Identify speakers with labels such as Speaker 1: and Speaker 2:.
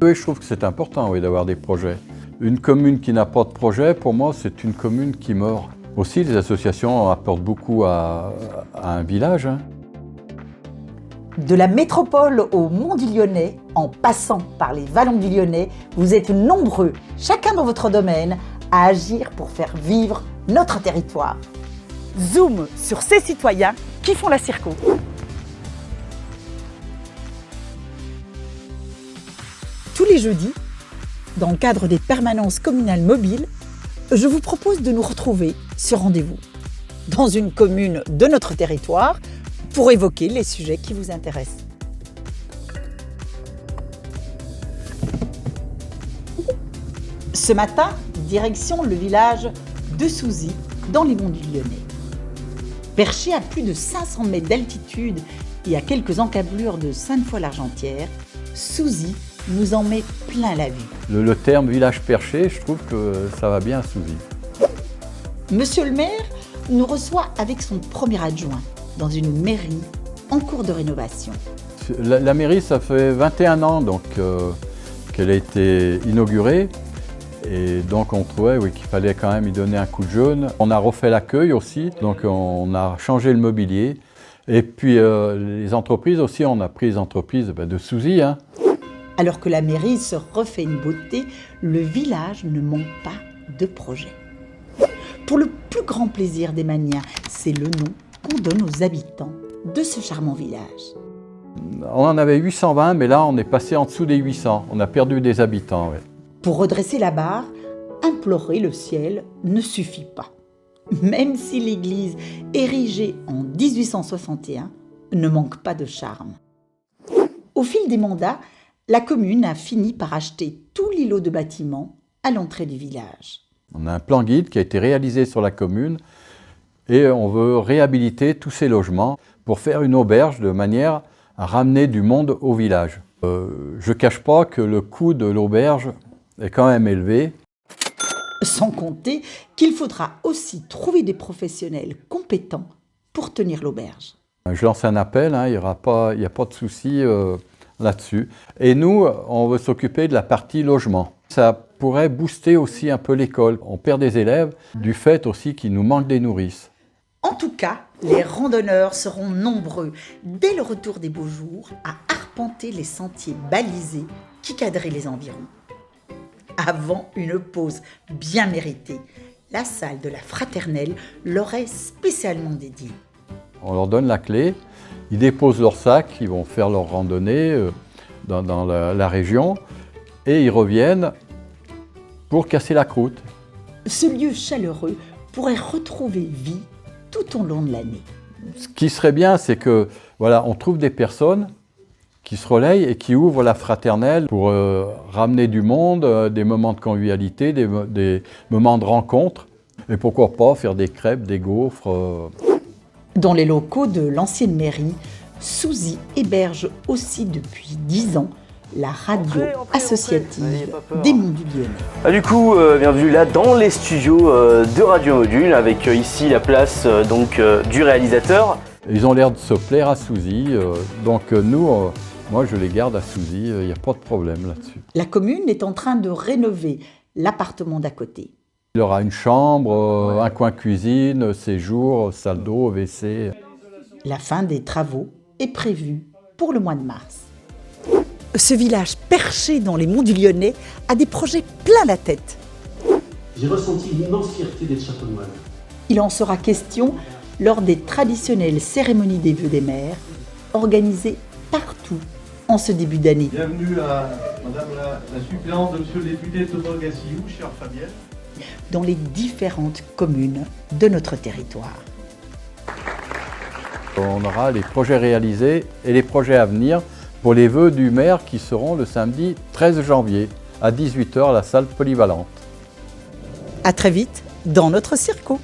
Speaker 1: Oui, je trouve que c'est important, oui, d'avoir des projets. Une commune qui n'a pas de projet, pour moi, c'est une commune qui meurt. Aussi, les associations apportent beaucoup à un village.
Speaker 2: De la métropole au Mont du Lyonnais, en passant par les vallons du Lyonnais, vous êtes nombreux, chacun dans votre domaine, à agir pour faire vivre notre territoire. Zoom sur ces citoyens qui font la Circo. Tous les jeudis, dans le cadre des permanences communales mobiles, je vous propose de nous retrouver sur rendez-vous dans une commune de notre territoire pour évoquer les sujets qui vous intéressent. Ce matin, direction le village de Souzy, dans les monts du Lyonnais. Perché à plus de 500 mètres d'altitude et à quelques encablures de Sainte-Foy-l'Argentière, Souzy nous en met plein la vue.
Speaker 1: Le terme village perché, je trouve que ça va bien à Souzy.
Speaker 2: Monsieur le maire nous reçoit avec son premier adjoint dans une mairie en cours de rénovation.
Speaker 1: La mairie, ça fait 21 ans donc, qu'elle a été inaugurée. Et donc on trouvait qu'il fallait quand même y donner un coup de jeune. On a refait l'accueil aussi, donc on a changé le mobilier. Et puis les entreprises aussi, on a pris les entreprises de Souzy.
Speaker 2: Alors que la mairie se refait une beauté, le village ne manque pas de projets. Pour le plus grand plaisir des Maniens, c'est le nom qu'on donne aux habitants de ce charmant village.
Speaker 1: On en avait 820, mais là on est passé en dessous des 800. On a perdu des habitants. Ouais.
Speaker 2: Pour redresser la barre, implorer le ciel ne suffit pas. Même si l'église, érigée en 1861, ne manque pas de charme. Au fil des mandats, la commune a fini par acheter tout l'îlot de bâtiments à l'entrée du village.
Speaker 1: On a un plan guide qui a été réalisé sur la commune et on veut réhabiliter tous ces logements pour faire une auberge de manière à ramener du monde au village. Je ne cache pas que le coût de l'auberge est quand même élevé.
Speaker 2: Sans compter qu'il faudra aussi trouver des professionnels compétents pour tenir l'auberge.
Speaker 1: Je lance un appel, il n'y a pas de souci là-dessus. Et nous, on veut s'occuper de la partie logement. Ça pourrait booster aussi un peu l'école. On perd des élèves du fait aussi qu'il nous manque des nourrices.
Speaker 2: En tout cas, les randonneurs seront nombreux dès le retour des beaux jours à arpenter les sentiers balisés qui cadraient les environs. Avant une pause bien méritée, la salle de la fraternelle leur est spécialement dédiée.
Speaker 1: On leur donne la clé, ils déposent leur sac, ils vont faire leur randonnée dans la région et ils reviennent pour casser la croûte.
Speaker 2: Ce lieu chaleureux pourrait retrouver vie tout au long de l'année.
Speaker 1: Ce qui serait bien, c'est que on trouve des personnes qui se relayent et qui ouvrent la fraternelle pour ramener du monde, des moments de convivialité, des moments de rencontre. Et pourquoi pas faire des crêpes, des gaufres.
Speaker 2: Dans les locaux de l'ancienne mairie, Souzy héberge aussi depuis 10 ans la radio associative des Monts du Lyonnais.
Speaker 3: Du coup, bienvenue là dans les studios de Radio Module avec ici la place du réalisateur.
Speaker 1: Ils ont l'air de se plaire à Souzy, donc nous, moi je les garde à Souzy, il n'y a pas de problème là-dessus.
Speaker 2: La commune est en train de rénover l'appartement d'à côté.
Speaker 1: Il y aura une chambre, un coin cuisine, séjour, salle d'eau, WC.
Speaker 2: La fin des travaux est prévue pour le mois de mars. Ce village perché dans les monts du Lyonnais a des projets plein la tête.
Speaker 4: J'ai ressenti une immense fierté d'être châteaunoise.
Speaker 2: Il en sera question lors des traditionnelles cérémonies des vœux des maires, organisées partout en ce début d'année.
Speaker 5: Bienvenue à Madame la suppléante de Monsieur le député Thomas Gassillou, chère Fabienne.
Speaker 2: Dans les différentes communes de notre territoire.
Speaker 1: On aura les projets réalisés et les projets à venir pour les vœux du maire qui seront le samedi 13 janvier à 18h à la salle polyvalente.
Speaker 2: À très vite dans notre Circo.